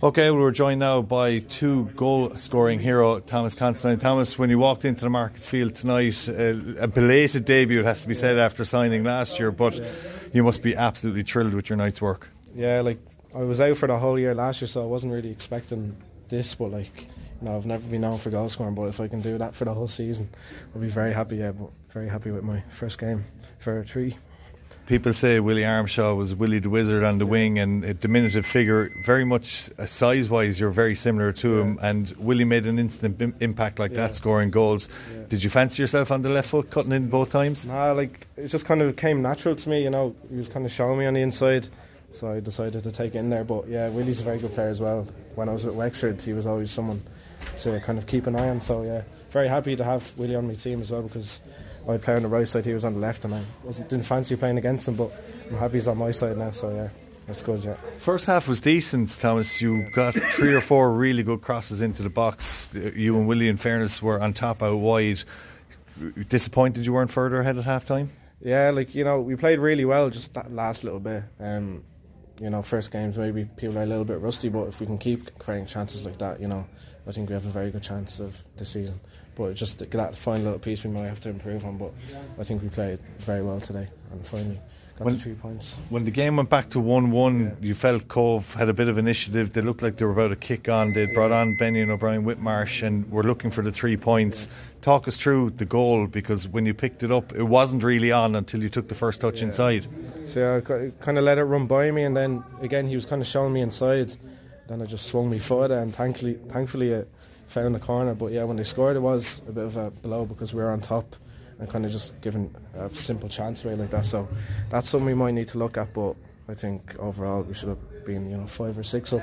Okay, well, we're joined now by two-goal-scoring hero, Thomas Considine. Thomas, when you walked into the Markets Field tonight, a belated debut, it has to be said, after signing last year, but you must be absolutely thrilled with your night's work. Yeah, I was out for the whole year last year, so I wasn't really expecting this, but I've never been known for goal scoring, but if I can do that for the whole season, I'll be very happy. Yeah, but very happy with my first game for a 3. People say Willie Armshaw was Willie the Wizard on the wing, and a diminutive figure, very much size-wise you're very similar to him, and Willie made an instant impact like that, scoring goals. Did you fancy yourself on the left foot, cutting in both times? Nah, it just kind of came natural to me, he was kind of showing me on the inside, so I decided to take it in there. But yeah, Willie's a very good player as well. When I was at Wexford, he was always someone to kind of keep an eye on, so yeah, very happy to have Willie on my team as well, because I play on the right side, he was on the left, and I didn't fancy playing against him, but I'm happy he's on my side now, so yeah, that's good, yeah. First half was decent, Thomas. You got 3 or 4 really good crosses into the box. You and Willie, in fairness, were on top out wide. Disappointed you weren't further ahead at half time? Yeah, we played really well, just that last little bit. First games maybe people are a little bit rusty, but if we can keep creating chances like that, I think we have a very good chance of this season. But just that final little piece we might have to improve on, but I think we played very well today and finally got the 3 points. When the game went back to 1-1, you felt Cobh had a bit of initiative. They looked like they were about to kick on. They'd brought on Benny and O'Brien Whitmarsh and were looking for the 3 points. Talk us through the goal, because when you picked it up, it wasn't really on until you took the first touch inside. So I kind of let it run by me, and then again he was kind of showing me inside. Then I just swung my foot, and thankfully it found the corner. But yeah, when they scored, it was a bit of a blow because we were on top and kind of just giving a simple chance away like that. So that's something we might need to look at, but I think overall we should have been 5 or 6 up.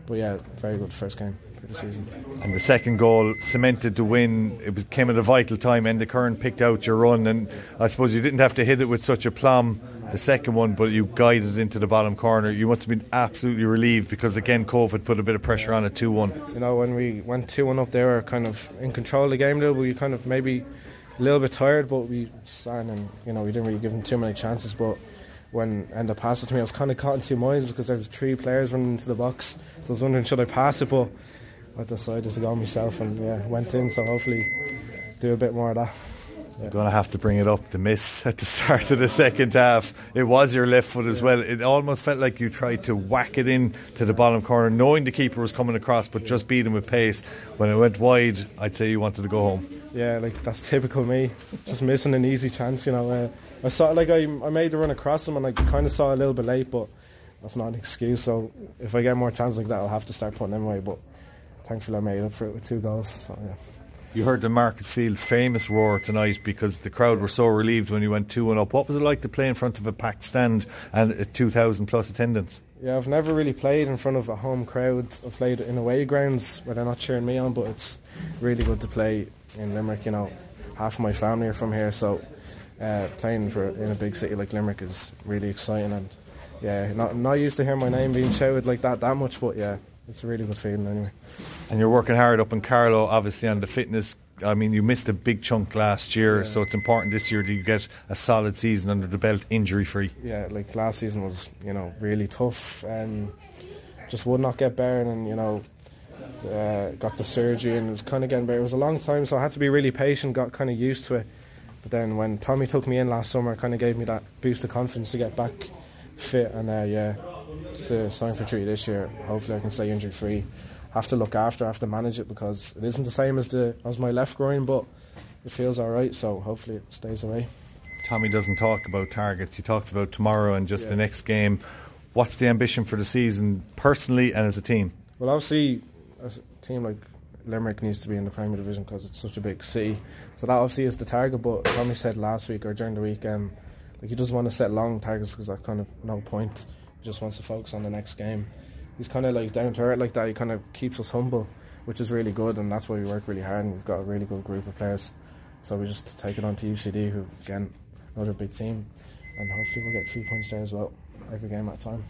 But yeah, very good first game for the season. And the second goal cemented the win. It came at a vital time. Enda Curran picked out your run, and I suppose you didn't have to hit it with such aplomb, the second one, but you guided into the bottom corner. You must have been absolutely relieved, because again Cobh had put a bit of pressure on at 2-1. When we went 2-1 up, they were kind of in control of the game a little. We kind of maybe a little bit tired, but we sang, and we didn't really give them too many chances. But when Enda passed it to me, I was kind of caught in 2 minds, because there was 3 players running into the box, so I was wondering should I pass it, but I decided to go myself, and yeah, went in. So hopefully do a bit more of that. You're going to have to bring it up. The miss at the start of the second half, it was your left foot as well. It almost felt like you tried to whack it in to the bottom corner, knowing the keeper was coming across, but just beat him with pace. When it went wide, I'd say you wanted to go home. Yeah, that's typical me, just missing an easy chance. I saw I made the run across him, and I kind of saw a little bit late, but that's not an excuse. So if I get more chances like that, I'll have to start putting them away. But thankfully I made up for it with 2 goals. So yeah. You heard the Markets Field famous roar tonight, because the crowd were so relieved when you went 2-1 up. What was it like to play in front of a packed stand and a 2,000 plus attendance? Yeah, I've never really played in front of a home crowd. I've played in away grounds where they're not cheering me on, but it's really good to play in Limerick. Half of my family are from here, so playing in a big city like Limerick is really exciting. And yeah, not used to hearing my name being shouted like that much, but yeah, it's a really good feeling anyway. And you're working hard up in Carlow, obviously, on the fitness. I mean, you missed a big chunk last year, so it's important this year that you get a solid season under the belt, injury-free. Yeah, last season was, really tough, and just would not get better, and, got the surgery, and it was kind of getting better. It was a long time, so I had to be really patient, got kind of used to it. But then when Tommy took me in last summer, it kind of gave me that boost of confidence to get back fit, and to sign for 3 this year. Hopefully I can stay injury free. Have to look after, have to manage it, because it isn't the same as my left groin, but it feels alright, so hopefully it stays away. Tommy doesn't talk about targets, he talks about tomorrow and just the next game. What's the ambition for the season, personally and as a team? Well, obviously as a team like Limerick needs to be in the Premier Division, because it's such a big city, so that obviously is the target. But Tommy said last week or during the week, he doesn't want to set long targets, because that's kind of no point. He just wants to focus on the next game. He's kind of down to earth like that. He kind of keeps us humble, which is really good, and that's why we work really hard, and we've got a really good group of players. So we just take it on to UCD, who again, another big team, and hopefully we'll get 3 points there as well, every game at a time.